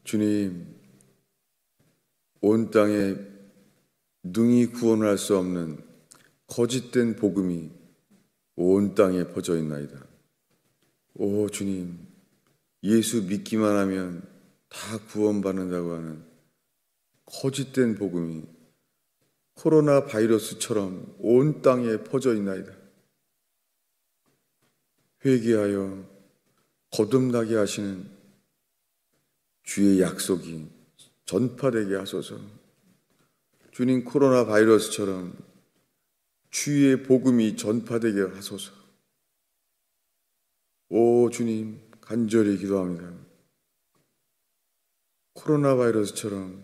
주님, 온 땅에 능히 구원할 수 없는 거짓된 복음이 온 땅에 퍼져 있나이다. 오 주님, 예수 믿기만 하면 다 구원받는다고 하는 거짓된 복음이 코로나 바이러스처럼 온 땅에 퍼져 있나이다. 회개하여 거듭나게 하시는 주의 약속이 전파되게 하소서. 주님, 코로나 바이러스처럼 주의 복음이 전파되게 하소서. 오 주님, 간절히 기도합니다. 코로나 바이러스처럼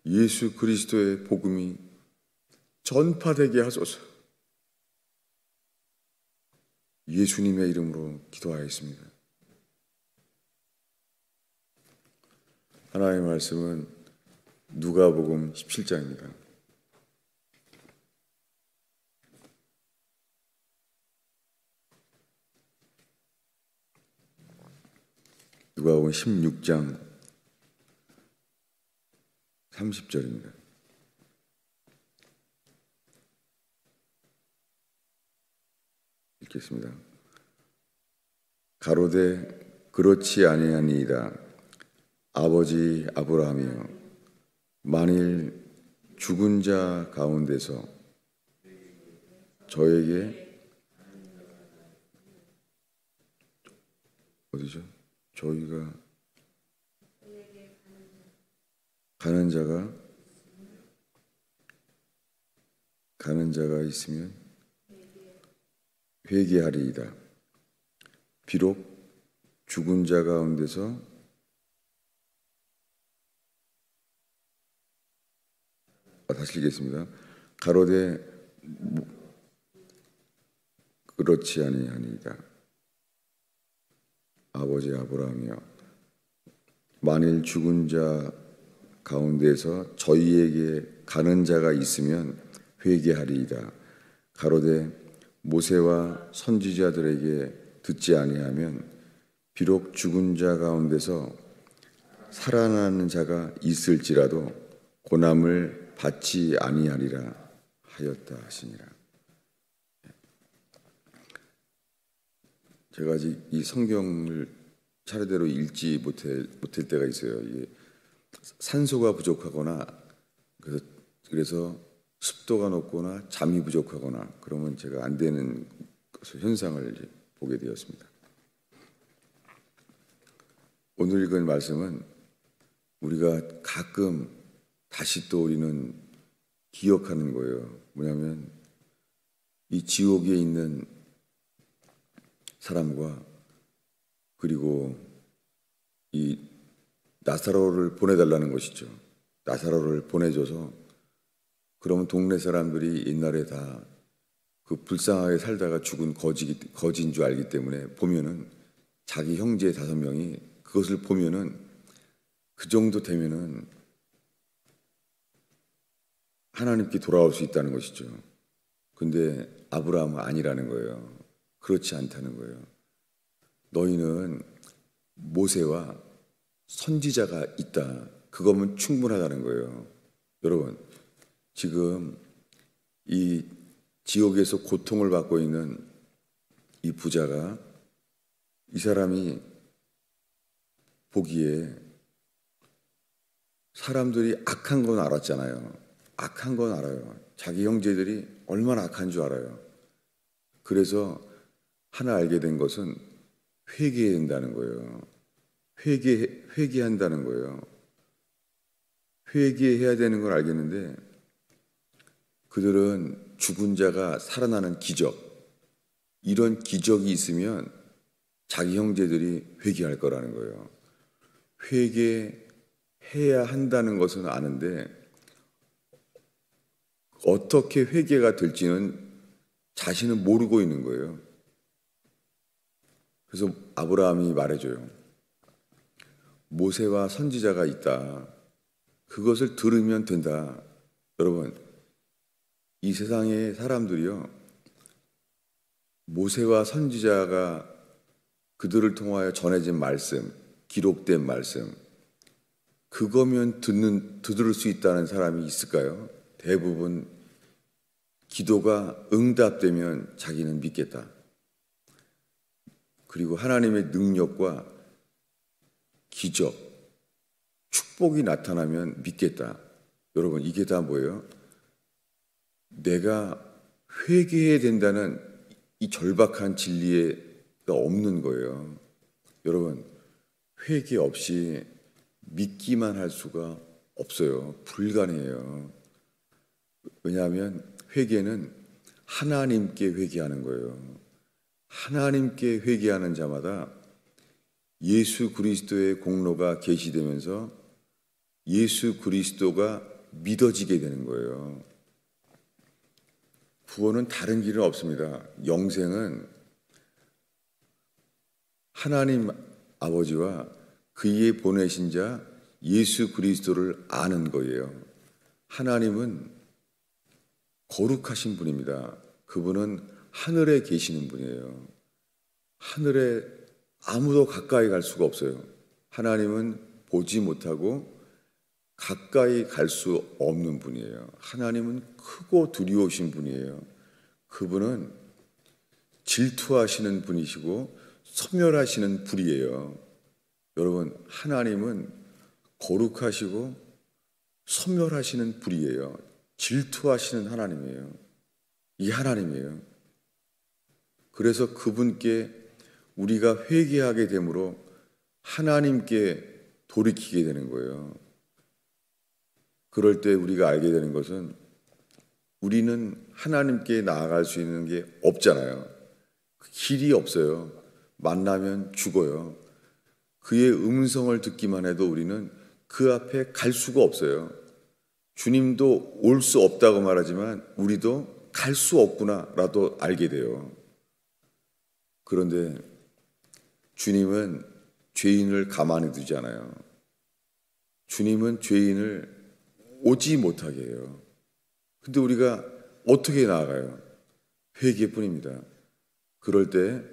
예수 그리스도의 복음이 전파되게 하소서. 예수님의 이름으로 기도하였습니다. 하나님의 말씀은 누가복음 17장입니다. 누가복음 16장 30절입니다. 읽겠습니다. 가로되 그렇지 아니하니이다. 아버지 아브라함이여, 만일 죽은 자 가운데서 저에게 어디죠? 저희가 가는 자가 있으면 회개하리이다. 비록 죽은 자 가운데서 다시 읽겠습니다. 가로되 그렇지 아니하니이다. 아버지 아브라함이여, 만일 죽은 자 가운데서 저희에게 가는 자가 있으면 회개하리이다. 가로되 모세와 선지자들에게 듣지 아니하면 비록 죽은 자 가운데서 살아나는 자가 있을지라도 고난을 받지 아니하리라 하였다 하시니라. 제가 아직 이 성경을 차례대로 읽지 못할 때가 있어요. 이게 산소가 부족하거나 그래서 습도가 높거나 잠이 부족하거나 그러면 제가 안 되는 현상을 이제 보게 되었습니다. 오늘 읽은 말씀은 우리가 가끔 다시 또 우리는 기억하는 거예요. 뭐냐면 이 지옥에 있는 사람과 그리고 이 나사로를 보내달라는 것이죠. 나사로를 보내줘서 그러면 동네 사람들이 옛날에 다 그 불쌍하게 살다가 죽은 거지인 줄 알기 때문에 보면은 자기 형제 5명이 그것을 보면은 그 정도 되면은 하나님께 돌아올 수 있다는 것이죠. 근데 아브라함은 아니라는 거예요. 그렇지 않다는 거예요. 너희는 모세와 선지자가 있다. 그거면 충분하다는 거예요. 여러분, 지금 이 지옥에서 고통을 받고 있는 이 부자가, 이 사람이 보기에 사람들이 악한 건 알았잖아요. 악한 건 알아요. 자기 형제들이 얼마나 악한 줄 알아요. 그래서 하나 알게 된 것은 회개해야 된다는 거예요. 회개한다는 거예요. 회개해야 되는 걸 알겠는데 그들은 죽은 자가 살아나는 기적, 이런 기적이 있으면 자기 형제들이 회개할 거라는 거예요. 회개해야 한다는 것은 아는데 어떻게 회개가 될지는 자신은 모르고 있는 거예요. 그래서 아브라함이 말해줘요. 모세와 선지자가 있다. 그것을 들으면 된다. 여러분, 이 세상의 사람들이요, 모세와 선지자가 그들을 통하여 전해진 말씀, 기록된 말씀, 그거면 들을 수 있다는 사람이 있을까요? 대부분 기도가 응답되면 자기는 믿겠다. 그리고 하나님의 능력과 기적, 축복이 나타나면 믿겠다. 여러분, 이게 다 뭐예요? 내가 회개해야 된다는 이 절박한 진리가 없는 거예요. 여러분, 회개 없이 믿기만 할 수가 없어요. 불가능해요. 왜냐하면 회개는 하나님께 회개하는 거예요. 하나님께 회개하는 자마다 예수 그리스도의 공로가 계시되면서 예수 그리스도가 믿어지게 되는 거예요. 구원은 다른 길은 없습니다. 영생은 하나님 아버지와 그의 보내신 자 예수 그리스도를 아는 거예요. 하나님은 거룩하신 분입니다. 그분은 하늘에 계시는 분이에요. 하늘에 아무도 가까이 갈 수가 없어요. 하나님은 보지 못하고 가까이 갈 수 없는 분이에요. 하나님은 크고 두려우신 분이에요. 그분은 질투하시는 분이시고 소멸하시는 불이에요. 여러분, 하나님은 거룩하시고 소멸하시는 불이에요. 질투하시는 하나님이에요. 이 하나님이에요. 그래서 그분께 우리가 회개하게 되므로 하나님께 돌이키게 되는 거예요. 그럴 때 우리가 알게 되는 것은 우리는 하나님께 나아갈 수 있는 게 없잖아요. 길이 없어요. 만나면 죽어요. 그의 음성을 듣기만 해도 우리는 그 앞에 갈 수가 없어요. 주님도 올 수 없다고 말하지만 우리도 갈 수 없구나라도 알게 돼요. 그런데 주님은 죄인을 가만히 두지 않아요. 주님은 죄인을 오지 못하게 해요. 근데 우리가 어떻게 나아가요? 회개뿐입니다. 그럴 때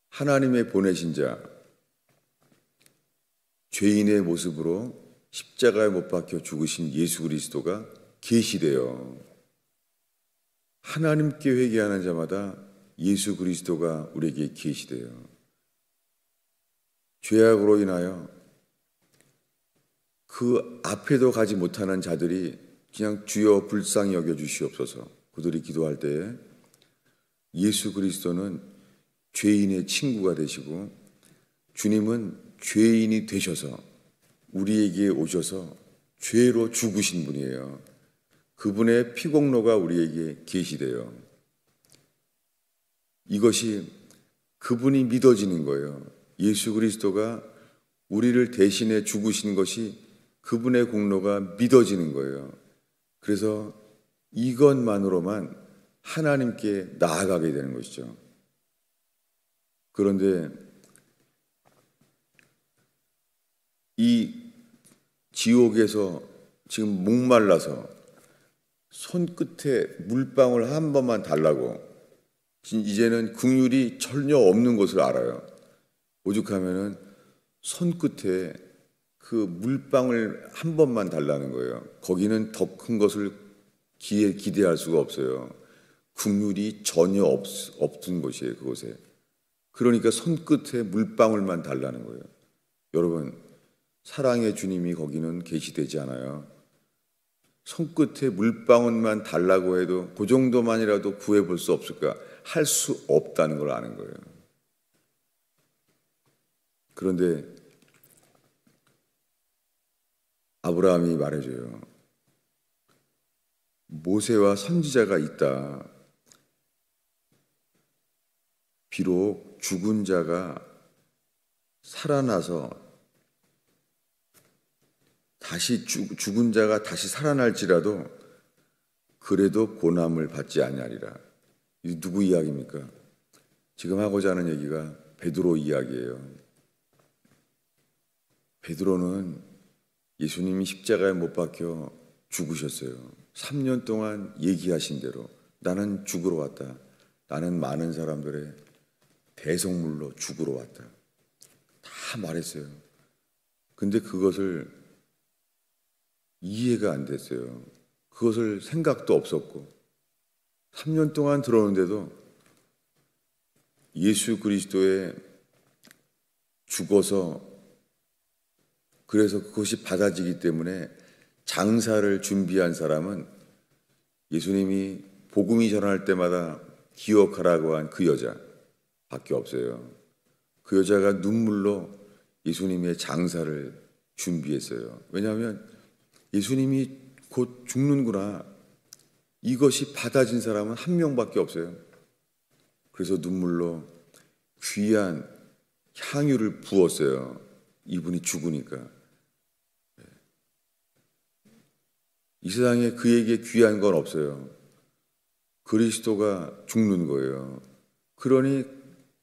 하나님의 보내신 자, 죄인의 모습으로 십자가에 못 박혀 죽으신 예수 그리스도가 계시되어 하나님께 회개하는 자마다 예수 그리스도가 우리에게 계시되어 죄악으로 인하여 그 앞에도 가지 못하는 자들이 그냥 주여 불쌍히 여겨주시옵소서. 그들이 기도할 때에 예수 그리스도는 죄인의 친구가 되시고 주님은 죄인이 되셔서 우리에게 오셔서 죄로 죽으신 분이에요. 그분의 피공로가 우리에게 계시되어 이것이 그분이 믿어지는 거예요. 예수 그리스도가 우리를 대신해 죽으신 것이 그분의 공로가 믿어지는 거예요. 그래서 이것만으로만 하나님께 나아가게 되는 것이죠. 그런데 이 지옥에서 지금 목말라서 손끝에 물방울 한 번만 달라고 이제는 긍휼이 전혀 없는 것을 알아요. 오죽하면은 손끝에 그 물방울 한 번만 달라는 거예요. 거기는 더 큰 것을 기대할 수가 없어요. 긍휼이 전혀 없는 곳이에요, 그곳에. 그러니까 손끝에 물방울만 달라는 거예요. 여러분, 사랑의 주님이 거기는 계시되지 않아요. 손끝에 물방울만 달라고 해도 그 정도만이라도 구해볼 수 없을까? 할 수 없다는 걸 아는 거예요. 그런데 아브라함이 말해줘요. 모세와 선지자가 있다. 비록 죽은 자가 살아나서 죽은 자가 다시 살아날지라도 그래도 고난을 받지 아니하리라. 이 누구 이야기입니까? 지금 하고자 하는 얘기가 베드로 이야기예요. 베드로는 예수님이 십자가에 못 박혀 죽으셨어요. 3년 동안 얘기하신 대로 나는 죽으러 왔다. 나는 많은 사람들의 대성물로 죽으러 왔다. 다 다 말했어요. 근데 그것을 이해가 안 됐어요. 그것을 생각도 없었고 3년 동안 들었는데도 예수 그리스도에 죽어서 그래서 그것이 받아지기 때문에 장사를 준비한 사람은 예수님이 복음이 전할 때마다 기억하라고 한 그 여자밖에 없어요. 그 여자가 눈물로 예수님의 장사를 준비했어요. 왜냐하면 예수님이 곧 죽는구나. 이것이 받아진 사람은 한 명밖에 없어요. 그래서 눈물로 귀한 향유를 부었어요. 이분이 죽으니까. 이 세상에 그에게 귀한 건 없어요. 그리스도가 죽는 거예요. 그러니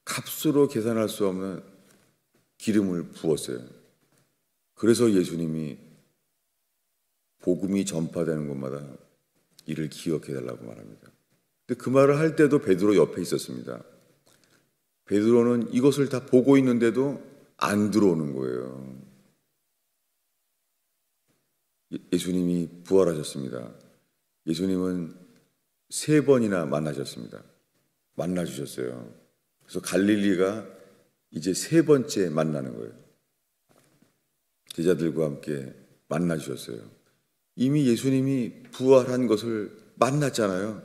값으로 계산할 수 없는 기름을 부었어요. 그래서 예수님이 복음이 전파되는 곳마다 이를 기억해달라고 말합니다. 근데 그 말을 할 때도 베드로 옆에 있었습니다. 베드로는 이것을 다 보고 있는데도 안 들어오는 거예요. 예수님이 부활하셨습니다. 예수님은 3번이나 만나셨습니다. 만나주셨어요. 그래서 갈릴리가 이제 3번째 만나는 거예요. 제자들과 함께 만나주셨어요. 이미 예수님이 부활한 것을 만났잖아요.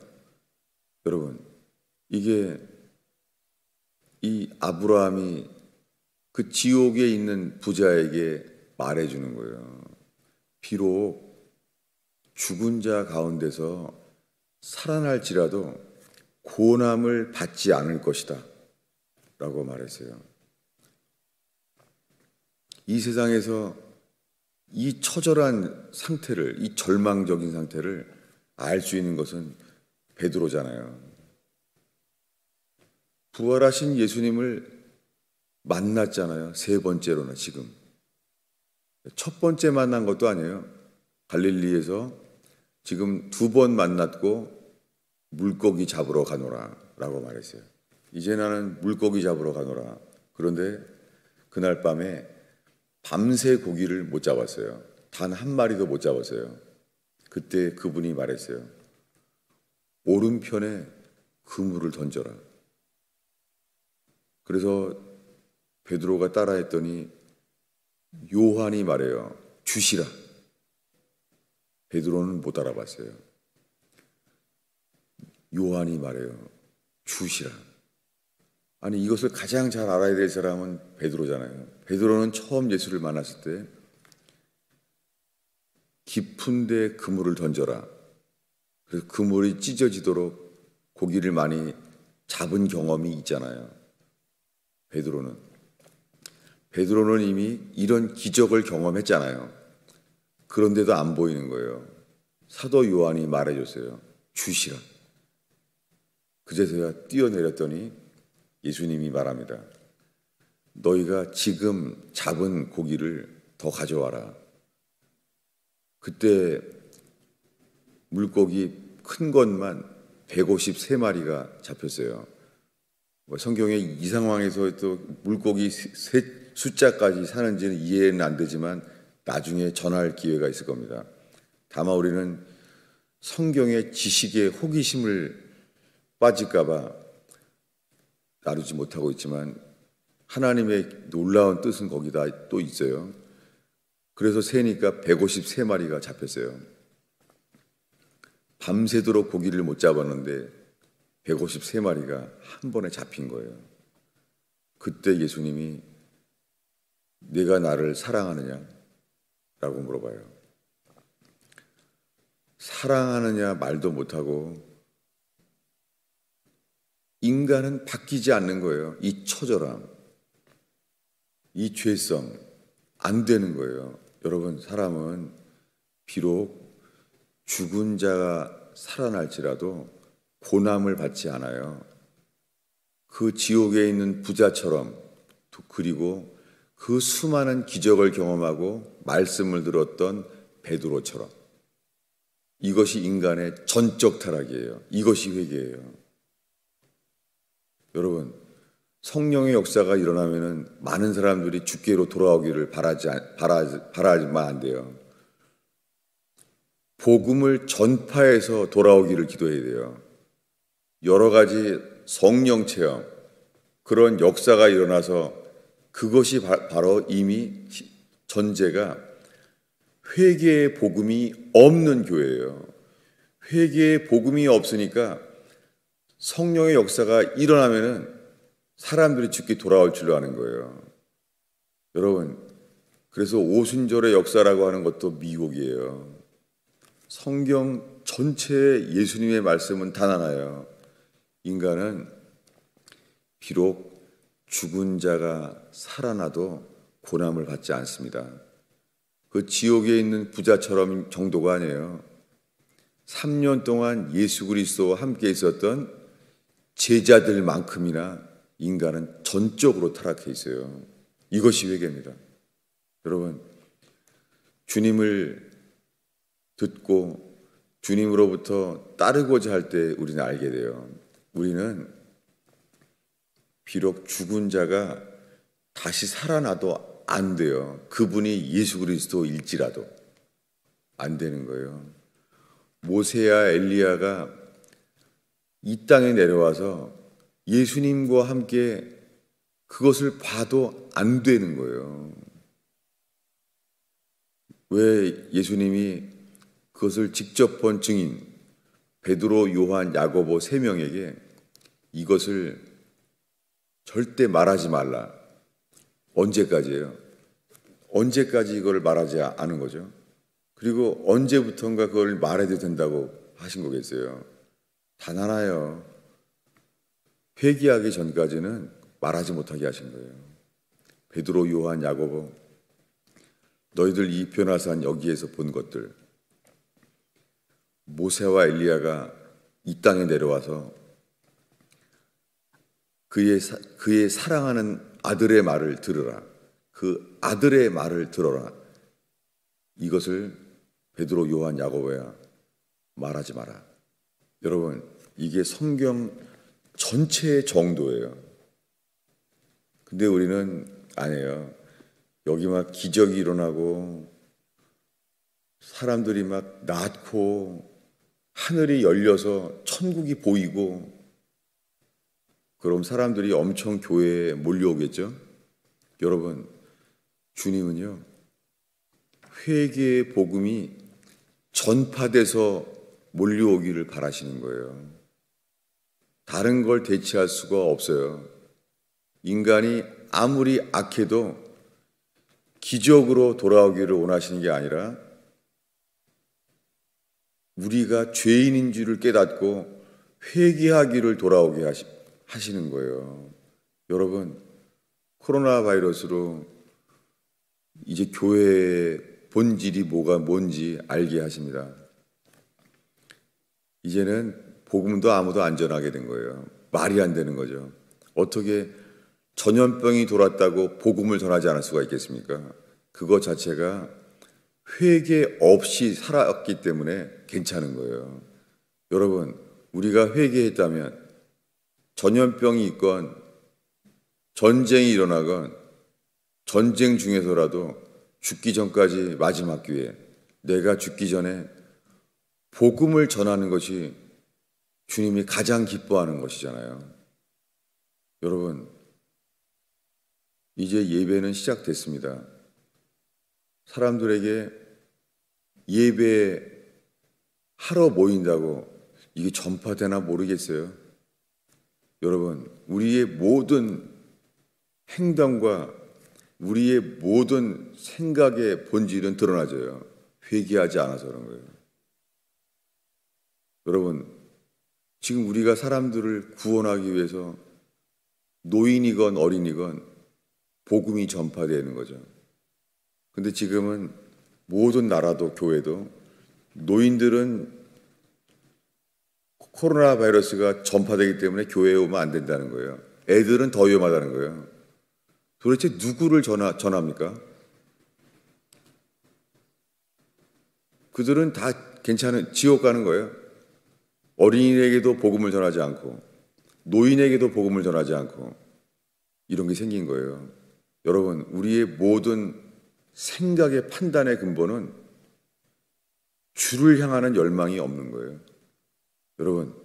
여러분, 이게 이 아브라함이 그 지옥에 있는 부자에게 말해주는 거예요. 비록 죽은 자 가운데서 살아날지라도 고난을 받지 않을 것이다 라고 말했어요. 이 세상에서 이 처절한 상태를, 이 절망적인 상태를 알 수 있는 것은 베드로잖아요. 부활하신 예수님을 만났잖아요. 3번째로나 지금. 첫 번째 만난 것도 아니에요. 갈릴리에서 지금 2번 만났고 물고기 잡으러 가노라 라고 말했어요. 이제 나는 물고기 잡으러 가노라. 그런데 그날 밤에 밤새 고기를 못 잡았어요. 단 한 마리도 못 잡았어요. 그때 그분이 말했어요. 오른편에 그물을 던져라. 그래서 베드로가 따라했더니 요한이 말해요. 주시라. 베드로는 못 알아봤어요. 요한이 말해요. 주시라. 아니 이것을 가장 잘 알아야 될 사람은 베드로잖아요. 베드로는 처음 예수를 만났을 때 깊은 데 그물을 던져라. 그래서 그물이 찢어지도록 고기를 많이 잡은 경험이 있잖아요. 베드로는 이미 이런 기적을 경험했잖아요. 그런데도 안 보이는 거예요. 사도 요한이 말해줬어요. 주시라. 그제서야 뛰어내렸더니 예수님이 말합니다. 너희가 지금 잡은 고기를 더 가져와라. 그때 물고기 큰 것만 153마리가 잡혔어요. 성경에 이 상황에서 또 물고기 숫자까지 사는지는 이해는 안 되지만 나중에 전할 기회가 있을 겁니다. 다만 우리는 성경의 지식에 호기심을 빠질까 봐 나누지 못하고 있지만 하나님의 놀라운 뜻은 거기다 또 있어요. 그래서 세니까 153마리가 잡혔어요. 밤새도록 고기를 못 잡았는데 153마리가 한 번에 잡힌 거예요. 그때 예수님이 네가 나를 사랑하느냐? 라고 물어봐요. 사랑하느냐 말도 못하고 인간은 바뀌지 않는 거예요. 이 처절함, 이 죄성 안 되는 거예요. 여러분, 사람은 비록 죽은 자가 살아날지라도 고난을 받지 않아요. 그 지옥에 있는 부자처럼, 그리고 그 수많은 기적을 경험하고 말씀을 들었던 베드로처럼. 이것이 인간의 전적 타락이에요. 이것이 회개예요. 여러분, 성령의 역사가 일어나면은 많은 사람들이 주께로 돌아오기를 바라지만 안 돼요. 복음을 전파해서 돌아오기를 기도해야 돼요. 여러 가지 성령 체험, 그런 역사가 일어나서 그것이 바로 이미 전제가 회개의 복음이 없는 교회예요. 회개의 복음이 없으니까 성령의 역사가 일어나면은 사람들이 죽게 돌아올 줄로 아는 거예요. 여러분, 그래서 오순절의 역사라고 하는 것도 미혹이에요. 성경 전체의 예수님의 말씀은 단 하나예요. 인간은 비록 죽은 자가 살아나도 고난을 받지 않습니다. 그 지옥에 있는 부자처럼 정도가 아니에요. 3년 동안 예수 그리스도와 함께 있었던 제자들만큼이나 인간은 전적으로 타락해 있어요. 이것이 회개입니다. 여러분, 주님을 듣고 주님으로부터 따르고자 할 때 우리는 알게 돼요. 우리는 비록 죽은 자가 다시 살아나도 안 돼요. 그분이 예수 그리스도일지라도 안 되는 거예요. 모세와 엘리야가 이 땅에 내려와서 예수님과 함께 그것을 봐도 안 되는 거예요. 왜 예수님이 그것을 직접 본 증인 베드로, 요한, 야고보 3명에게 이것을 절대 말하지 말라. 언제까지예요? 언제까지 이걸 말하지 않은 거죠? 그리고 언제부턴가 그걸 말해도 된다고 하신 거겠어요? 단 하나요. 회개하기 전까지는 말하지 못하게 하신 거예요. 베드로, 요한, 야고보, 너희들 이 변화산 여기에서 본 것들, 모세와 엘리야가 이 땅에 내려와서 그의 사랑하는 아들의 말을 들으라. 그 아들의 말을 들어라. 이것을 베드로, 요한, 야고보야 말하지 마라. 여러분, 이게 성경 전체의 정도예요. 근데 우리는 아니에요. 여기 막 기적이 일어나고 사람들이 막 낳고 하늘이 열려서 천국이 보이고 그럼 사람들이 엄청 교회에 몰려오겠죠? 여러분, 주님은요, 회개의 복음이 전파돼서 몰려오기를 바라시는 거예요. 다른 걸 대체할 수가 없어요. 인간이 아무리 악해도 기적으로 돌아오기를 원하시는 게 아니라 우리가 죄인인 줄을 깨닫고 회개하기를 돌아오게 하시는 거예요. 여러분, 코로나 바이러스로 이제 교회의 본질이 뭔지 알게 하십니다. 이제는 복음도 아무도 안 전하게 된 거예요. 말이 안 되는 거죠. 어떻게 전염병이 돌았다고 복음을 전하지 않을 수가 있겠습니까? 그것 자체가 회개 없이 살았기 때문에 괜찮은 거예요. 여러분, 우리가 회개했다면 전염병이 있건 전쟁이 일어나건 전쟁 중에서라도 죽기 전까지 마지막 기회, 내가 죽기 전에 복음을 전하는 것이 주님이 가장 기뻐하는 것이잖아요. 여러분, 이제 예배는 시작됐습니다. 사람들에게 예배하러 모인다고 이게 전파되나 모르겠어요. 여러분, 우리의 모든 행동과 우리의 모든 생각의 본질은 드러나져요. 회개하지 않아서 그런 거예요. 여러분, 지금 우리가 사람들을 구원하기 위해서 노인이건 어린이건 복음이 전파되는 거죠. 근데 지금은 모든 나라도 교회도 노인들은 코로나 바이러스가 전파되기 때문에 교회에 오면 안 된다는 거예요. 애들은 더 위험하다는 거예요. 도대체 누구를 전합니까? 그들은 다 괜찮은 지옥 가는 거예요. 어린이에게도 복음을 전하지 않고 노인에게도 복음을 전하지 않고 이런 게 생긴 거예요. 여러분, 우리의 모든 생각의 판단의 근본은 주를 향하는 열망이 없는 거예요. 여러분,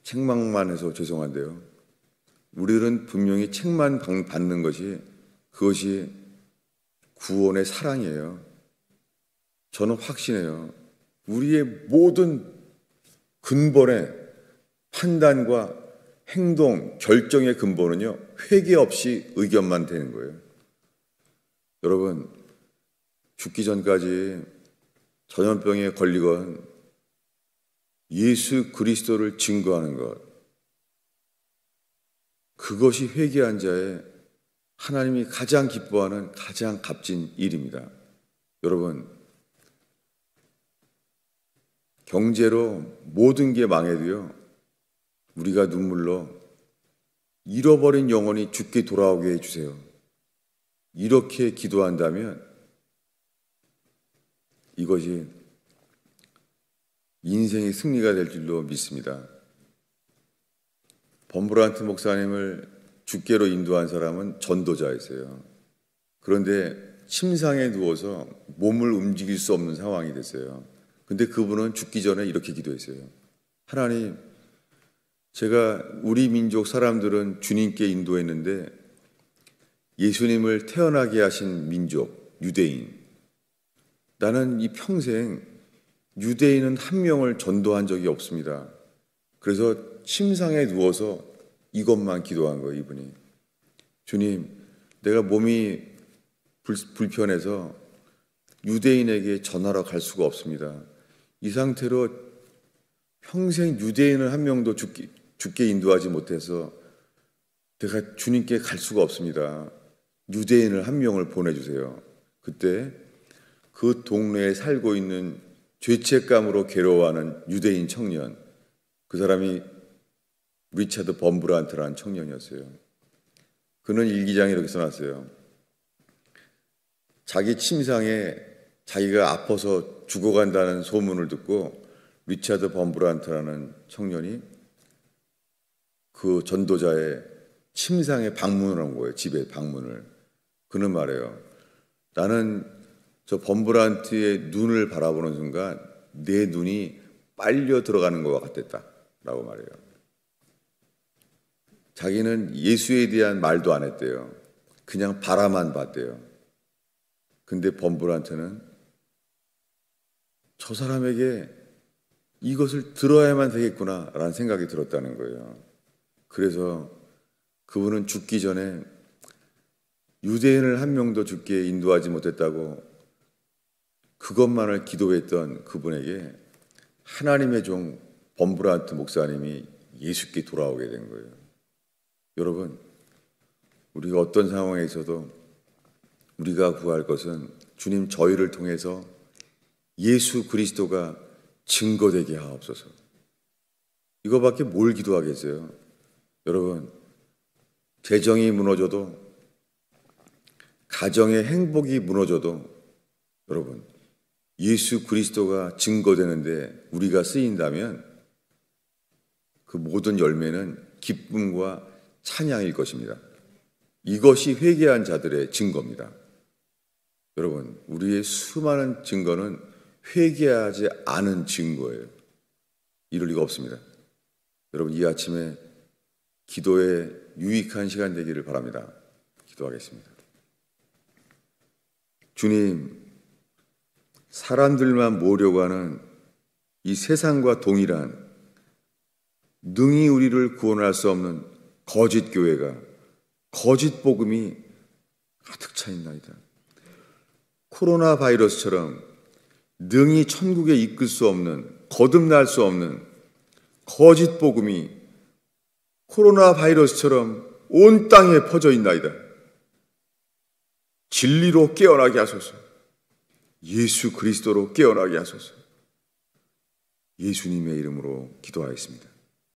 책망만 해서 죄송한데요. 우리들은 분명히 책만 받는 것이 그것이 구원의 사랑이에요. 저는 확신해요. 우리의 모든 근본의 판단과 행동, 결정의 근본은요, 회개 없이 의견만 되는 거예요. 여러분, 죽기 전까지 전염병에 걸리건 예수 그리스도를 증거하는 것, 그것이 회개한 자의 하나님이 가장 기뻐하는 가장 값진 일입니다. 여러분, 경제로 모든 게 망해도요, 우리가 눈물로 잃어버린 영혼이 죽게 돌아오게 해주세요. 이렇게 기도한다면 이것이 인생의 승리가 될 줄로 믿습니다. 범브란트 목사님을 죽게로 인도한 사람은 전도자였어요. 그런데 침상에 누워서 몸을 움직일 수 없는 상황이 됐어요. 근데 그분은 죽기 전에 이렇게 기도했어요. 하나님, 제가 우리 민족 사람들은 주님께 인도했는데 예수님을 태어나게 하신 민족, 유대인. 나는 이 평생 유대인은 한 명을 전도한 적이 없습니다. 그래서 침상에 누워서 이것만 기도한 거예요, 이분이. 주님, 내가 몸이 불편해서 유대인에게 전하러 갈 수가 없습니다. 이 상태로 평생 유대인을 한 명도 죽게 인도하지 못해서 내가 주님께 갈 수가 없습니다. 유대인을 한 명을 보내주세요. 그때 그 동네에 살고 있는 죄책감으로 괴로워하는 유대인 청년, 그 사람이 리차드 범브란트라는 청년이었어요. 그는 일기장에 이렇게 써놨어요. 자기 침상에 자기가 아파서 죽어간다는 소문을 듣고 리차드 범브란트라는 청년이 그 전도자의 침상에 방문을 한 거예요. 집에 방문을. 그는 말해요. 나는 저 범브란트의 눈을 바라보는 순간 내 눈이 빨려 들어가는 것과 같았다 라고 말해요. 자기는 예수에 대한 말도 안 했대요. 그냥 바라만 봤대요. 근데 범브란트는 저 사람에게 이것을 들어야만 되겠구나 라는 생각이 들었다는 거예요. 그래서 그분은 죽기 전에 유대인을 한 명도 죽게 인도하지 못했다고 그것만을 기도했던 그분에게 하나님의 종 범브란트 목사님이 예수께 돌아오게 된 거예요. 여러분, 우리가 어떤 상황에 있어도 우리가 구할 것은 주님 저희를 통해서 예수 그리스도가 증거되게 하옵소서. 이거밖에 뭘 기도하겠어요? 여러분, 재정이 무너져도, 가정의 행복이 무너져도 여러분, 예수 그리스도가 증거되는데 우리가 쓰인다면 그 모든 열매는 기쁨과 찬양일 것입니다. 이것이 회개한 자들의 증거입니다. 여러분, 우리의 수많은 증거는 회개하지 않은 증거예요. 이럴 리가 없습니다. 여러분, 이 아침에 기도에 유익한 시간 되기를 바랍니다. 기도하겠습니다. 주님, 사람들만 모으려고 하는 이 세상과 동일한 능히 우리를 구원할 수 없는 거짓 교회가, 거짓 복음이 가득 차 있나이다. 코로나 바이러스처럼 능히 천국에 이끌 수 없는, 거듭날 수 없는 거짓 복음이 코로나 바이러스처럼 온 땅에 퍼져 있나이다. 진리로 깨어나게 하소서. 예수 그리스도로 깨어나게 하소서. 예수님의 이름으로 기도하였습니다.